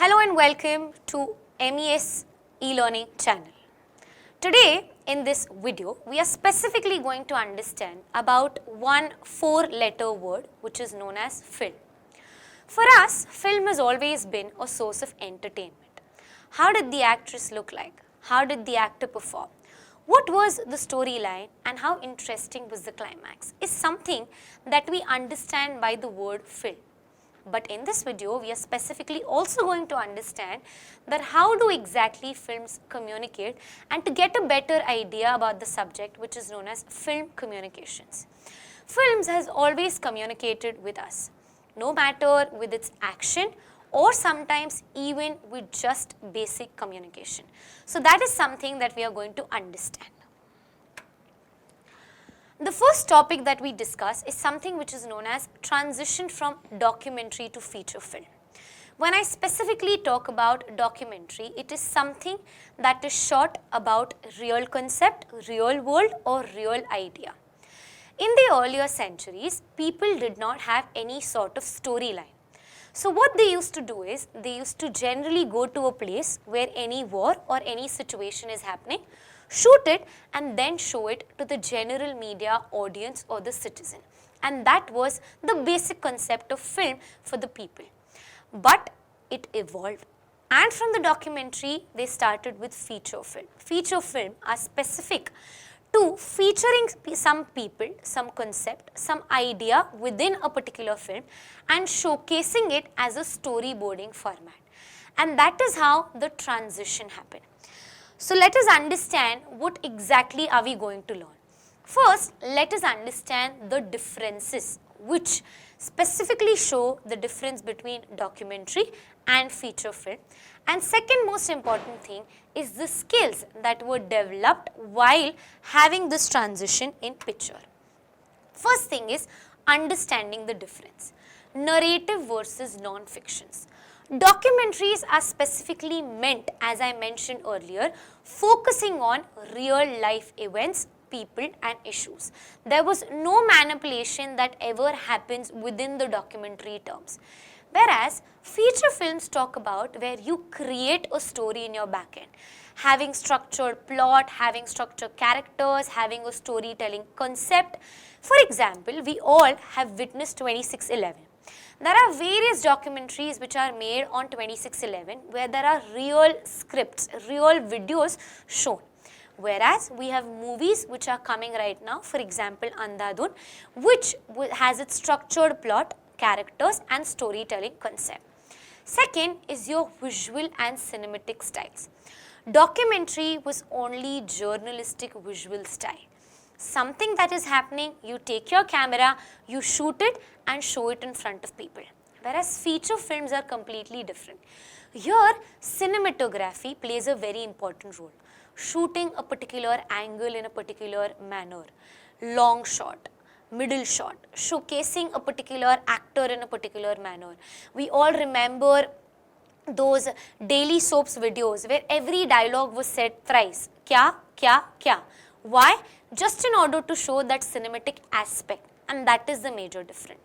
Hello and welcome to MES e-learning channel. Today in this video, we are specifically going to understand about one 4-letter word which is known as film. For us, film has always been a source of entertainment. How did the actress look like? How did the actor perform? What was the storyline and how interesting was the climax is something that we understand by the word film. But in this video, we are specifically also going to understand that how do exactly films communicate and to get a better idea about the subject which is known as film communications. Films has always communicated with us, no matter with its action or sometimes even with just basic communication. So that is something that we are going to understand. The first topic that we discuss is something which is known as transition from documentary to feature film. When I specifically talk about documentary, it is something that is shot about real concept, real world or real idea. In the earlier centuries, people did not have any sort of storyline. So what they used to do is, they used to generally go to a place where any war or any situation is happening, shoot it and then show it to the general media audience or the citizen. And that was the basic concept of film for the people. But it evolved. And from the documentary, they started with feature film. Feature film are specific to featuring some people, some concept, some idea within a particular film and showcasing it as a storyboarding format. And that is how the transition happened. So let us understand what exactly are we going to learn. First, let us understand the differences which specifically show the difference between documentary and feature film. And second most important thing is the skills that were developed while having this transition in picture. First thing is understanding the difference. Narrative versus non-fictions. Documentaries are specifically meant, as I mentioned earlier, focusing on real life events, people and issues. There was no manipulation that ever happens within the documentary terms. Whereas feature films talk about where you create a story in your backend, having structured plot, having structured characters, having a storytelling concept. For example, we all have witnessed 26/11. There are various documentaries which are made on 26/11 where there are real scripts, real videos shown. Whereas we have movies which are coming right now, for example Andhadhun, which has its structured plot, characters and storytelling concept. Second is your visual and cinematic styles. Documentary was only journalistic visual style. Something that is happening, you take your camera, you shoot it and show it in front of people. Whereas feature films are completely different. Here, cinematography plays a very important role. Shooting a particular angle in a particular manner, long shot, middle shot, showcasing a particular actor in a particular manner. We all remember those daily soaps videos where every dialogue was said thrice. Kya, kya, kya. Why? Just in order to show that cinematic aspect, and that is the major difference.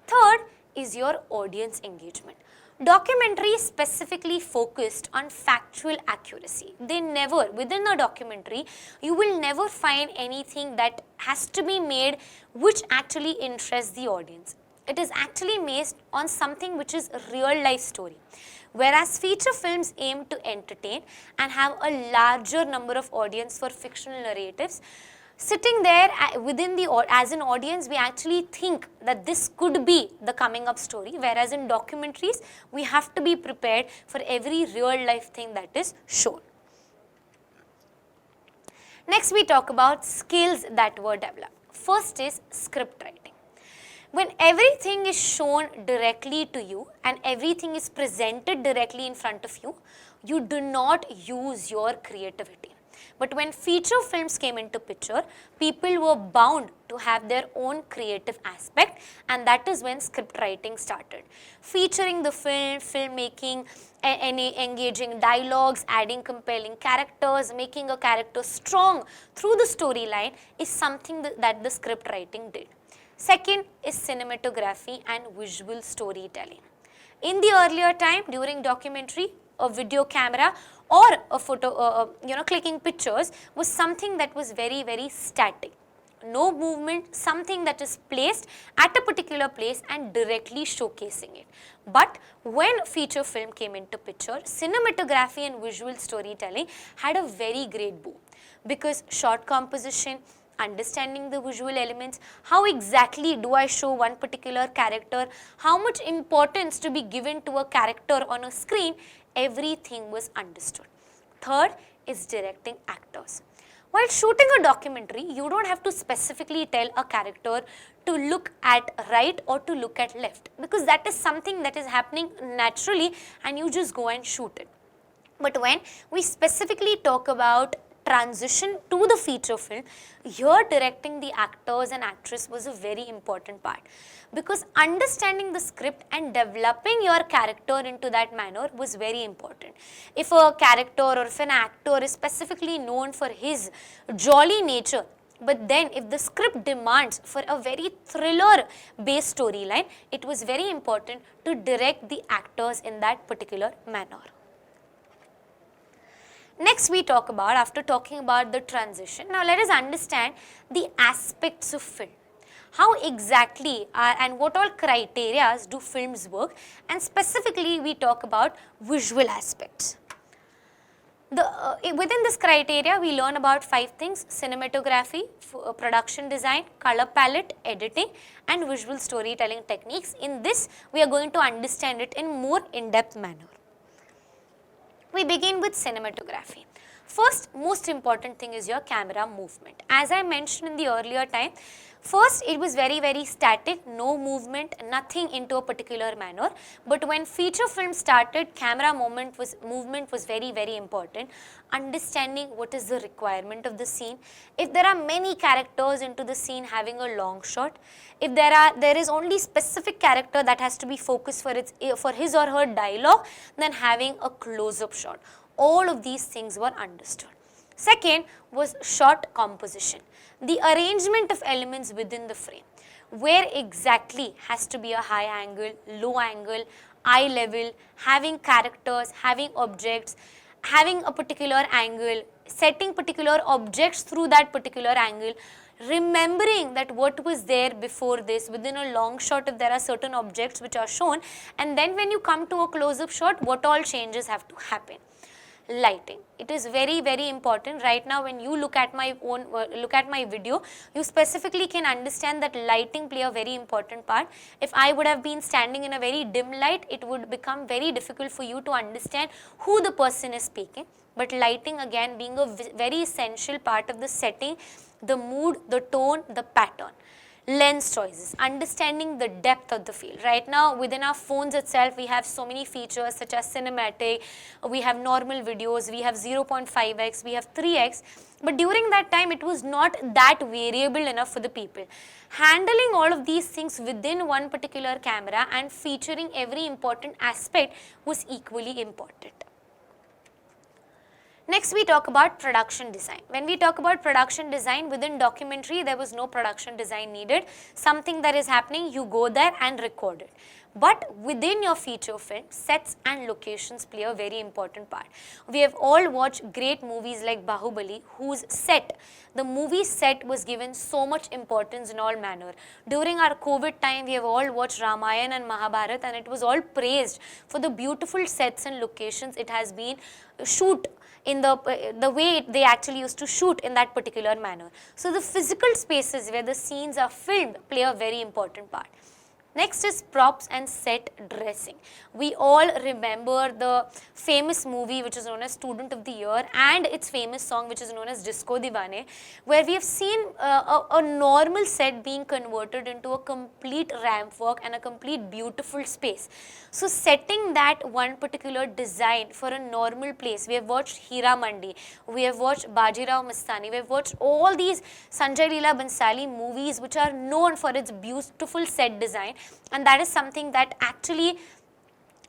Third is your audience engagement. Documentary specifically focused on factual accuracy. They never, within a documentary, you will never find anything that has to be made which actually interests the audience. It is actually based on something which is a real life story. Whereas feature films aim to entertain and have a larger number of audience for fictional narratives. Sitting there within as an audience, we actually think that this could be the coming up story, whereas in documentaries, we have to be prepared for every real life thing that is shown. Next, we talk about skills that were developed. First is script writing. When everything is shown directly to you and everything is presented directly in front of you, you do not use your creativity. But when feature films came into picture, people were bound to have their own creative aspect, and that is when script writing started. Featuring the film, filmmaking, engaging dialogues, adding compelling characters, making a character strong through the storyline is something that the script writing did. Second is cinematography and visual storytelling. In the earlier time, during documentary, a video camera or a photo, clicking pictures was something that was very, very static. No movement, something that is placed at a particular place and directly showcasing it. But when feature film came into picture, cinematography and visual storytelling had a very great boom, because shot composition, understanding the visual elements, how exactly do I show one particular character, how much importance to be given to a character on a screen, everything was understood. Third is directing actors. While shooting a documentary, you don't have to specifically tell a character to look at right or to look at left, because that is something that is happening naturally and you just go and shoot it. But when we specifically talk about transition to the feature film, here directing the actors and actress was a very important part, because understanding the script and developing your character into that manner was very important. If a character or if an actor is specifically known for his jolly nature, but then if the script demands for a very thriller based storyline, it was very important to direct the actors in that particular manner. Next we talk about, after talking about the transition, now let us understand the aspects of film. How exactly and what all criteria do films work, and specifically we talk about visual aspects. Within this criteria we learn about 5 things: cinematography, production design, color palette, editing and visual storytelling techniques. In this we are going to understand it in more in-depth manner. We begin with cinematography. First, most important thing is your camera movement. As I mentioned in the earlier time, first it was very, very static, no movement, nothing into a particular manner. But when feature film started, camera movement was very, very important. Understanding what is the requirement of the scene. If there are many characters into the scene, having a long shot. If there is only specific character that has to be focused for his or her dialogue, then having a close-up shot. All of these things were understood. Second was shot composition, the arrangement of elements within the frame. Where exactly has to be a high angle, low angle, eye level, having characters, having objects, having a particular angle, setting particular objects through that particular angle, remembering that what was there before this within a long shot, if there are certain objects which are shown, and then when you come to a close-up shot, what all changes have to happen. Lighting, it is very, very important. Right now when you look at my video, you specifically can understand that lighting play a very important part. If I would have been standing in a very dim light, it would become very difficult for you to understand who the person is speaking. But lighting again being a very essential part of the setting, the mood, the tone, the pattern. Lens choices, understanding the depth of the field. Right now within our phones itself, we have so many features such as cinematic, we have normal videos, we have 0.5x, we have 3x, but during that time it was not that variable enough for the people. Handling all of these things within one particular camera and featuring every important aspect was equally important. Next we talk about production design. When we talk about production design, within documentary there was no production design needed. Something that is happening, you go there and record it. But within your feature film, sets and locations play a very important part. We have all watched great movies like Bahubali, whose set, the movie set was given so much importance in all manner. During our COVID time, we have all watched Ramayana and Mahabharata, and it was all praised for the beautiful sets and locations it has been shoot in the way they actually used to shoot in that particular manner. So the physical spaces where the scenes are filmed play a very important part. Next is props and set dressing. We all remember the famous movie which is known as Student of the Year and its famous song which is known as Disco Divane, where we have seen a normal set being converted into a complete ramp walk and a complete beautiful space. So setting that one particular design for a normal place, we have watched Hira Mandi, we have watched Bajirao Mastani, we have watched all these Sanjay Leela Bhansali movies which are known for its beautiful set design. And that is something that actually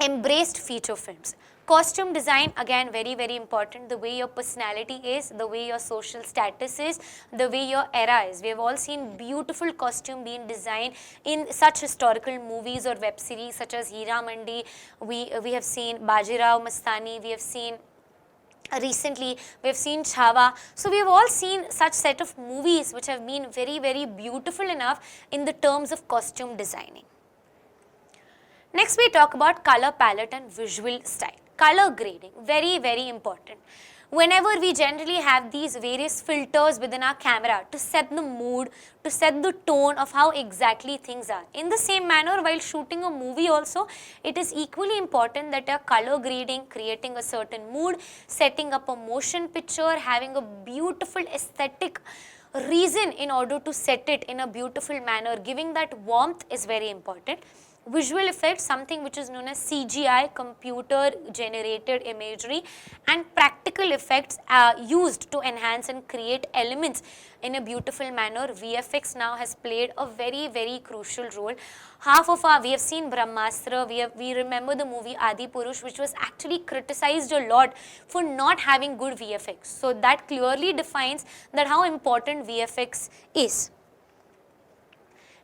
embraced feature films. Costume design, again very important, the way your personality is, the way your social status is, the way your era is. We have all seen beautiful costume being designed in such historical movies or web series such as Hira Mandi, we have seen Bajirao Mastani, we have seen recently we have seen Chhawa. So we have all seen such set of movies which have been very beautiful enough in the terms of costume designing. Next we talk about color palette and visual style. Color grading, very important. Whenever we generally have these various filters within our camera to set the mood, to set the tone of how exactly things are. In the same manner, while shooting a movie also, it is equally important that a color grading, creating a certain mood, setting up a motion picture, having a beautiful aesthetic reason in order to set it in a beautiful manner, giving that warmth is very important. Visual effects, something which is known as CGI, computer generated imagery, and practical effects are used to enhance and create elements in a beautiful manner. VFX now has played a very crucial role. We have seen Brahmastra, we remember the movie Adi Purush, which was actually criticized a lot for not having good VFX. So that clearly defines that how important VFX is.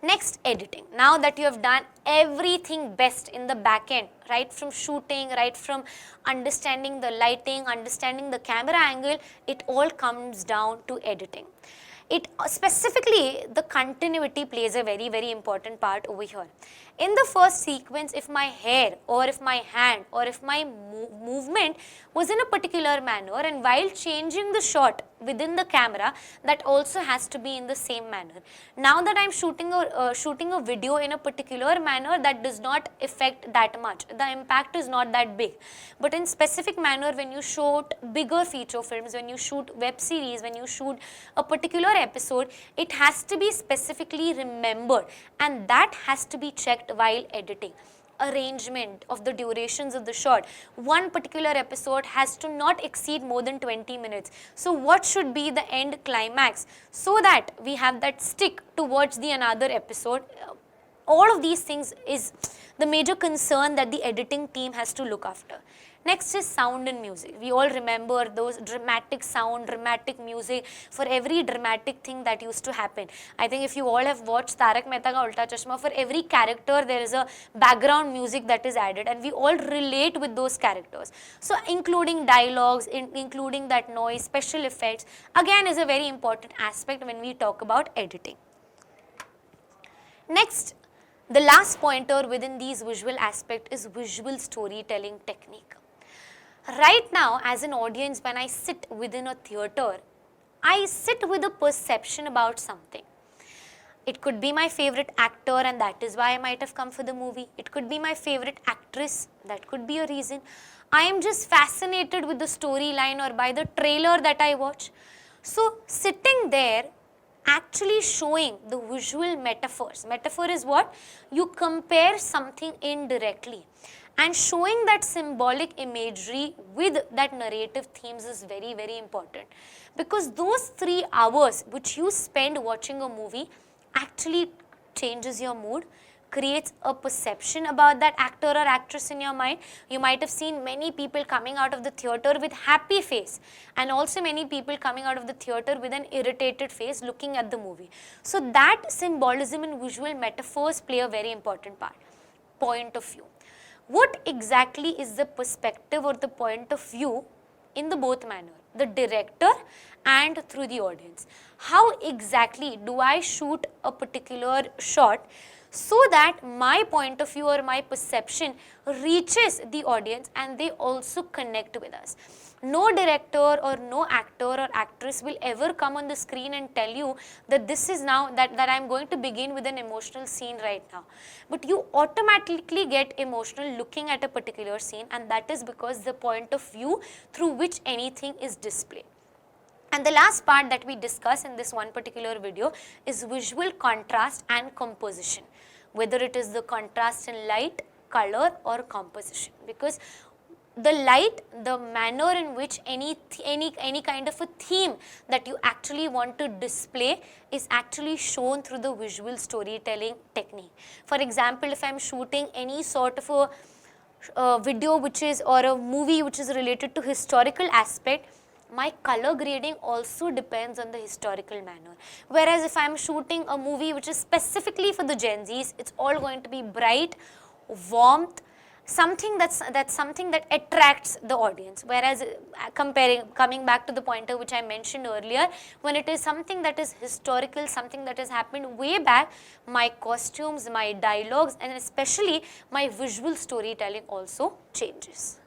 Next, editing. Now that you have done everything best in the back end, right from shooting, right from understanding the lighting, understanding the camera angle, it all comes down to editing. It specifically, the continuity plays a very important part over here. In the first sequence, if my hair or if my hand or if my movement was in a particular manner, and while changing the shot within the camera, that also has to be in the same manner. Now that I am shooting a video in a particular manner, that does not affect that much. The impact is not that big. But in specific manner, when you shoot bigger feature films, when you shoot web series, when you shoot a particular episode, it has to be specifically remembered, and that has to be checked while editing. Arrangement of the durations of the shot. One particular episode has to not exceed more than 20 minutes. So what should be the end climax so that we have that stick towards the another episode? All of these things is the major concern that the editing team has to look after. Next is sound and music. We all remember those dramatic sound, dramatic music for every dramatic thing that used to happen. I think if you all have watched Tarak Mehta Ka Ulta Chashma, for every character there is a background music that is added, and we all relate with those characters. So including dialogues, including that noise, special effects, again is a very important aspect when we talk about editing. Next, the last pointer within these visual aspect is visual storytelling technique. Right now, as an audience, when I sit within a theater, I sit with a perception about something. It could be my favorite actor, and that is why I might have come for the movie. It could be my favorite actress, that could be a reason. I am just fascinated with the storyline or by the trailer that I watch. So sitting there, actually showing the visual metaphors. Metaphor is what? You compare something indirectly. And showing that symbolic imagery with that narrative themes is very important. Because those 3 hours which you spend watching a movie actually changes your mood, creates a perception about that actor or actress in your mind. You might have seen many people coming out of the theater with happy face, and also many people coming out of the theater with an irritated face looking at the movie. So that symbolism and visual metaphors play a very important part. Point of view. What exactly is the perspective or the point of view in the both manner, the director and through the audience? How exactly do I shoot a particular shot so that my point of view or my perception reaches the audience and they also connect with us? No director or no actor or actress will ever come on the screen and tell you that this is now, that I'm going to begin with an emotional scene right now. But you automatically get emotional looking at a particular scene, and that is because the point of view through which anything is displayed. And the last part that we discuss in this one particular video is visual contrast and composition, whether it is the contrast in light, color or composition. Because the light, the manner in which any kind of a theme that you actually want to display is actually shown through the visual storytelling technique. For example, if I am shooting any sort of a video which is, or a movie which is related to historical aspect, my color grading also depends on the historical manner. Whereas if I am shooting a movie which is specifically for the Gen Zs, it's all going to be bright, warmth, something that's something that attracts the audience. Whereas coming back to the pointer which I mentioned earlier, when it is something that is historical, something that has happened way back, my costumes, my dialogues, and especially my visual storytelling also changes.